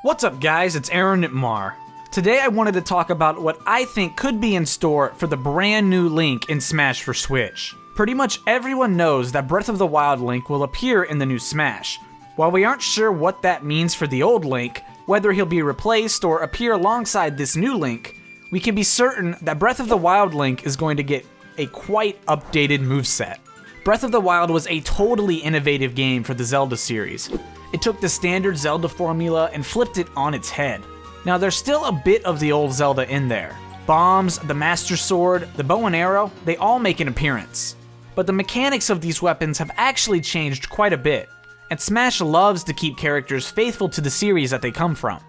What's up guys, it's Aaronitmar. Today I wanted to talk about what I think could be in store for the brand new Link in Smash for Switch. Pretty much everyone knows that Breath of the Wild Link will appear in the new Smash. While we aren't sure what that means for the old Link, whether he'll be replaced or appear alongside this new Link, we can be certain that Breath of the Wild Link is going to get a quite updated moveset. Breath of the Wild was a totally innovative game for the Zelda series. It took the standard Zelda formula and flipped it on its head. Now there's still a bit of the old Zelda in there. Bombs, the Master Sword, the bow and arrow, they all make an appearance. But the mechanics of these weapons have actually changed quite a bit, and Smash loves to keep characters faithful to the series that they come from.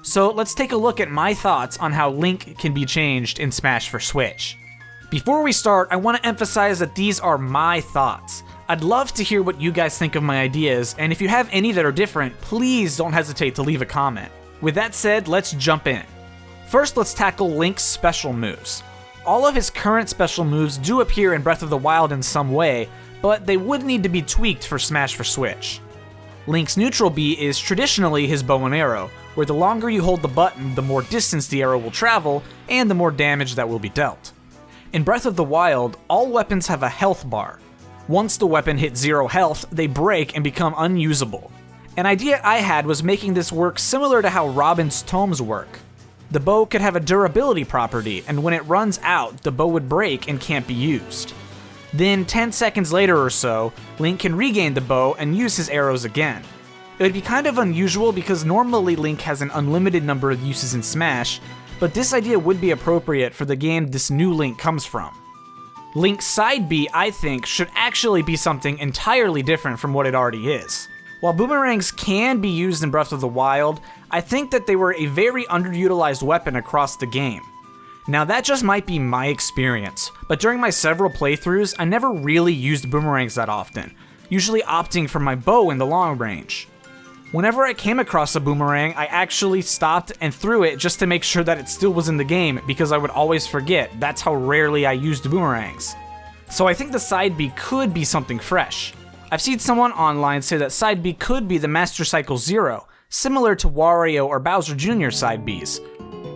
So let's take a look at my thoughts on how Link can be changed in Smash for Switch. Before we start, I want to emphasize that these are my thoughts. I'd love to hear what you guys think of my ideas, and if you have any that are different, please don't hesitate to leave a comment. With that said, let's jump in. First, let's tackle Link's special moves. All of his current special moves do appear in Breath of the Wild in some way, but they would need to be tweaked for Smash for Switch. Link's neutral B is traditionally his bow and arrow, where the longer you hold the button, the more distance the arrow will travel, and the more damage that will be dealt. In Breath of the Wild, all weapons have a health bar. Once the weapon hits 0 health, they break and become unusable. An idea I had was making this work similar to how Robin's tomes work. The bow could have a durability property, and when it runs out, the bow would break and can't be used. Then 10 seconds later or so, Link can regain the bow and use his arrows again. It would be kind of unusual because normally Link has an unlimited number of uses in Smash, but this idea would be appropriate for the game this new Link comes from. Link's side B, I think, should actually be something entirely different from what it already is. While boomerangs can be used in Breath of the Wild, I think that they were a very underutilized weapon across the game. Now that just might be my experience, but during my several playthroughs, I never really used boomerangs that often, usually opting for my bow in the long range. Whenever I came across a boomerang, I actually stopped and threw it just to make sure that it still was in the game because I would always forget. That's how rarely I used boomerangs. So I think the side B could be something fresh. I've seen someone online say that side B could be the Master Cycle Zero, similar to Wario or Bowser Jr. side Bs.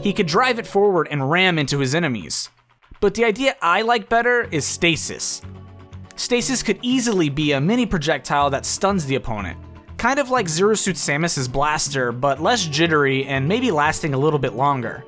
He could drive it forward and ram into his enemies. But the idea I like better is Stasis. Stasis could easily be a mini projectile that stuns the opponent. Kind of like Zero Suit Samus's blaster, but less jittery and maybe lasting a little bit longer.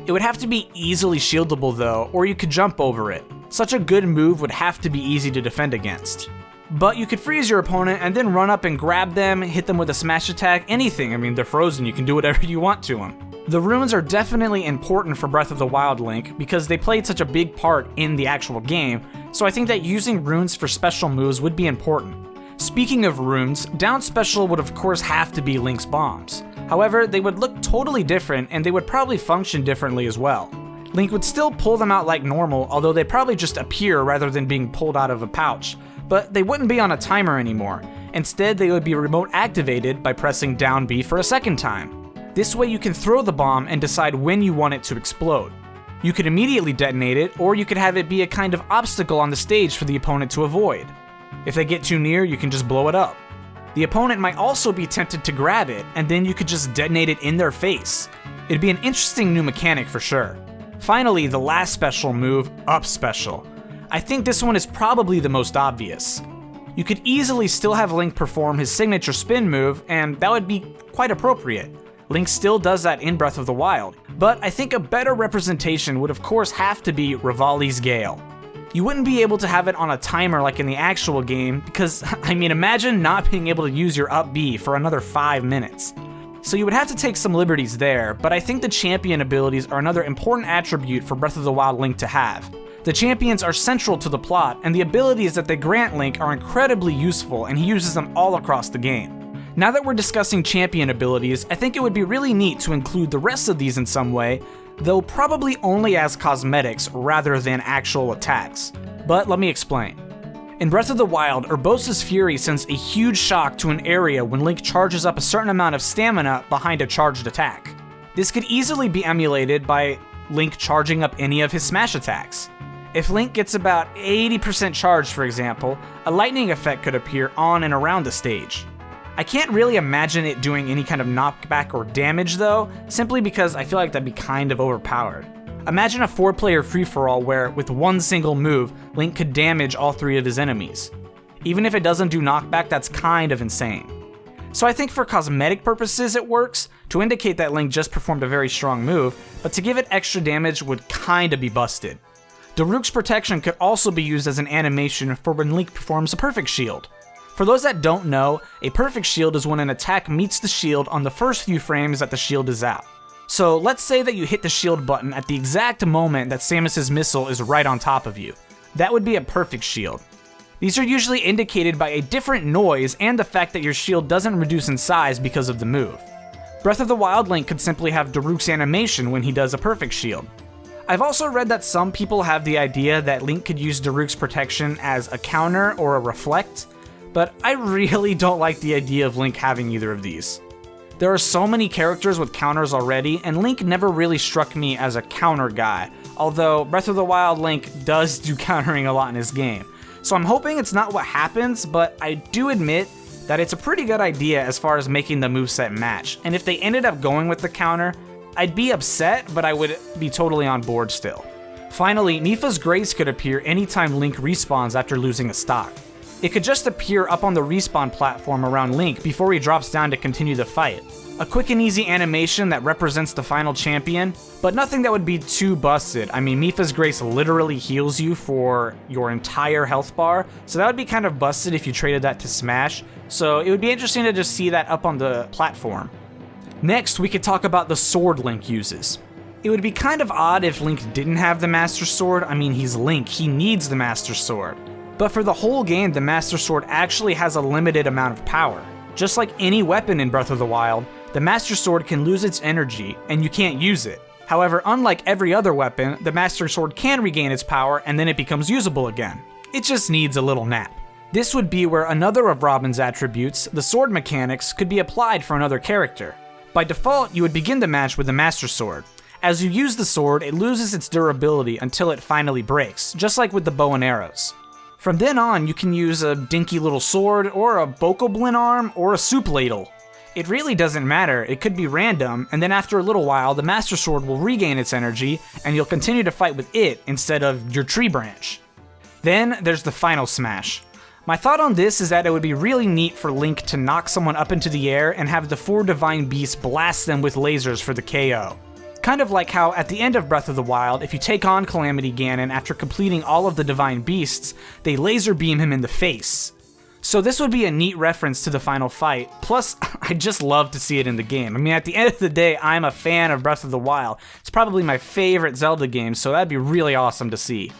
It would have to be easily shieldable though, or you could jump over it. Such a good move would have to be easy to defend against. But you could freeze your opponent and then run up and grab them, hit them with a smash attack, anything. I mean, they're frozen, you can do whatever you want to them. The runes are definitely important for Breath of the Wild Link because they played such a big part in the actual game, so I think that using runes for special moves would be important. Speaking of runes, down special would of course have to be Link's bombs. However, they would look totally different and they would probably function differently as well. Link would still pull them out like normal, although they probably just appear rather than being pulled out of a pouch. But they wouldn't be on a timer anymore. Instead, they would be remote activated by pressing down B for a second time. This way you can throw the bomb and decide when you want it to explode. You could immediately detonate it, or you could have it be a kind of obstacle on the stage for the opponent to avoid. If they get too near, you can just blow it up. The opponent might also be tempted to grab it, and then you could just detonate it in their face. It'd be an interesting new mechanic for sure. Finally, the last special move, Up Special. I think this one is probably the most obvious. You could easily still have Link perform his signature spin move, and that would be quite appropriate. Link still does that in Breath of the Wild, but I think a better representation would of course have to be Rivali's Gale. You wouldn't be able to have it on a timer like in the actual game because, I mean, imagine not being able to use your up B for another 5 minutes. So you would have to take some liberties there, but I think the champion abilities are another important attribute for Breath of the Wild Link to have. The champions are central to the plot, and the abilities that they grant Link are incredibly useful, and he uses them all across the game. Now that we're discussing champion abilities, I think it would be really neat to include the rest of these in some way, though probably only as cosmetics rather than actual attacks. But let me explain. In Breath of the Wild, Urbosa's Fury sends a huge shock to an area when Link charges up a certain amount of stamina behind a charged attack. This could easily be emulated by Link charging up any of his smash attacks. If Link gets about 80% charged, for example, a lightning effect could appear on and around the stage. I can't really imagine it doing any kind of knockback or damage though, simply because I feel like that'd be kind of overpowered. Imagine a 4-player free-for-all where, with one single move, Link could damage all 3 of his enemies. Even if it doesn't do knockback, that's kind of insane. So I think for cosmetic purposes it works, to indicate that Link just performed a very strong move, but to give it extra damage would kinda be busted. Daruk's protection could also be used as an animation for when Link performs a perfect shield. For those that don't know, a perfect shield is when an attack meets the shield on the first few frames that the shield is out. So let's say that you hit the shield button at the exact moment that Samus's missile is right on top of you. That would be a perfect shield. These are usually indicated by a different noise and the fact that your shield doesn't reduce in size because of the move. Breath of the Wild Link could simply have Daruk's animation when he does a perfect shield. I've also read that some people have the idea that Link could use Daruk's protection as a counter or a reflect, but I really don't like the idea of Link having either of these. There are so many characters with counters already, and Link never really struck me as a counter guy, although Breath of the Wild Link does do countering a lot in his game. So I'm hoping it's not what happens, but I do admit that it's a pretty good idea as far as making the moveset match, and if they ended up going with the counter, I'd be upset, but I would be totally on board still. Finally, Nifa's Grace could appear anytime Link respawns after losing a stock. It could just appear up on the respawn platform around Link before he drops down to continue the fight. A quick and easy animation that represents the final champion, but nothing that would be too busted. I mean, Nifa's Grace literally heals you for your entire health bar, so that would be kind of busted if you traded that to Smash, so it would be interesting to just see that up on the platform. Next, we could talk about the sword Link uses. It would be kind of odd if Link didn't have the Master Sword. I mean, he's Link, he needs the Master Sword. But for the whole game, the Master Sword actually has a limited amount of power. Just like any weapon in Breath of the Wild, the Master Sword can lose its energy, and you can't use it. However, unlike every other weapon, the Master Sword can regain its power and then it becomes usable again. It just needs a little nap. This would be where another of Robin's attributes, the sword mechanics, could be applied for another character. By default, you would begin the match with the Master Sword. As you use the sword, it loses its durability until it finally breaks, just like with the bow and arrows. From then on, you can use a dinky little sword, or a Bokoblin arm, or a soup ladle. It really doesn't matter, it could be random, and then after a little while, the Master Sword will regain its energy, and you'll continue to fight with it instead of your tree branch. Then, there's the final smash. My thought on this is that it would be really neat for Link to knock someone up into the air and have the 4 Divine Beasts blast them with lasers for the KO. Kind of like how, at the end of Breath of the Wild, if you take on Calamity Ganon after completing all of the Divine Beasts, they laser beam him in the face. So this would be a neat reference to the final fight, plus I'd just love to see it in the game. I mean, at the end of the day, I'm a fan of Breath of the Wild. It's probably my favorite Zelda game, so that'd be really awesome to see.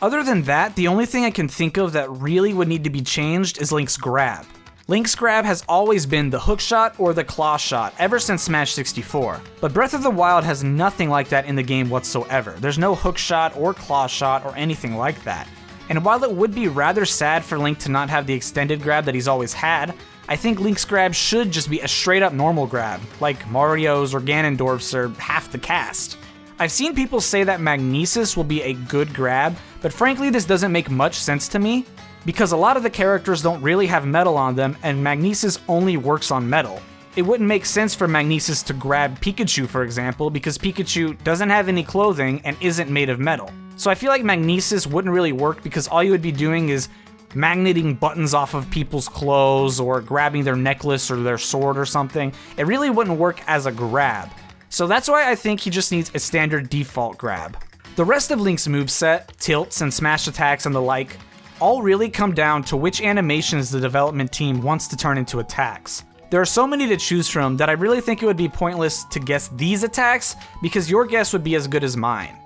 Other than that, the only thing I can think of that really would need to be changed is Link's grab. Link's grab has always been the hookshot or the claw shot ever since Smash 64, but Breath of the Wild has nothing like that in the game whatsoever. There's no hookshot or claw shot or anything like that. And while it would be rather sad for Link to not have the extended grab that he's always had, I think Link's grab should just be a straight up normal grab, like Mario's or Ganondorf's or half the cast. I've seen people say that Magnesis will be a good grab, but frankly this doesn't make much sense to me, because a lot of the characters don't really have metal on them and Magnesis only works on metal. It wouldn't make sense for Magnesis to grab Pikachu, for example, because Pikachu doesn't have any clothing and isn't made of metal. So I feel like Magnesis wouldn't really work because all you would be doing is magneting buttons off of people's clothes or grabbing their necklace or their sword or something. It really wouldn't work as a grab. So that's why I think he just needs a standard default grab. The rest of Link's moveset, tilts and smash attacks and the like, all really come down to which animations the development team wants to turn into attacks. There are so many to choose from that I really think it would be pointless to guess these attacks because your guess would be as good as mine.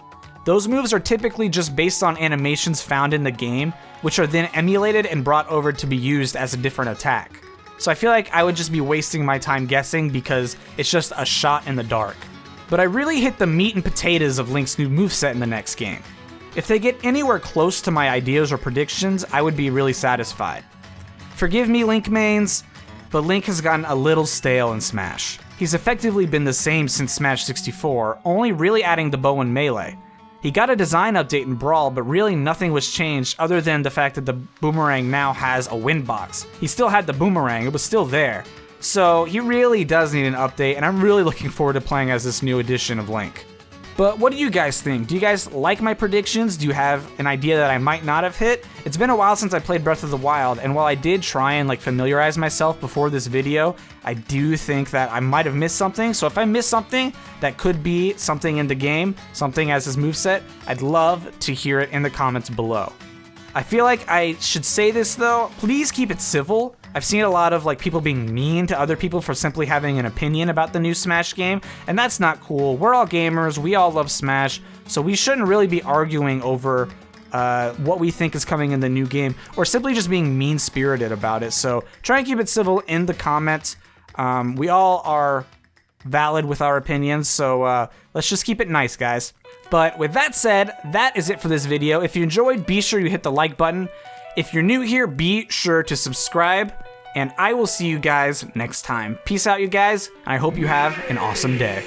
Those moves are typically just based on animations found in the game, which are then emulated and brought over to be used as a different attack. So I feel like I would just be wasting my time guessing because it's just a shot in the dark. But I really hit the meat and potatoes of Link's new moveset in the next game. If they get anywhere close to my ideas or predictions, I would be really satisfied. Forgive me, Link mains, but Link has gotten a little stale in Smash. He's effectively been the same since Smash 64, only really adding the bow and melee. He got a design update in Brawl, but really nothing was changed other than the fact that the boomerang now has a win box. He still had the boomerang, it was still there. So he really does need an update, and I'm really looking forward to playing as this new edition of Link. But what do you guys think? Do you guys like my predictions? Do you have an idea that I might not have hit? It's been a while since I played Breath of the Wild, and while I did try and familiarize myself before this video, I do think that I might have missed something. So if I missed something that could be something in the game, something as his moveset, I'd love to hear it in the comments below. I feel like I should say this though, please keep it civil. I've seen a lot of people being mean to other people for simply having an opinion about the new Smash game, and that's not cool. We're all gamers, we all love Smash, so we shouldn't really be arguing over what we think is coming in the new game, or simply just being mean-spirited about it. So try and keep it civil in the comments. We all are valid with our opinions, so let's just keep it nice, guys. But with that said, that is it for this video. If you enjoyed, be sure you hit the like button. If you're new here, be sure to subscribe, and I will see you guys next time. Peace out, you guys, and I hope you have an awesome day.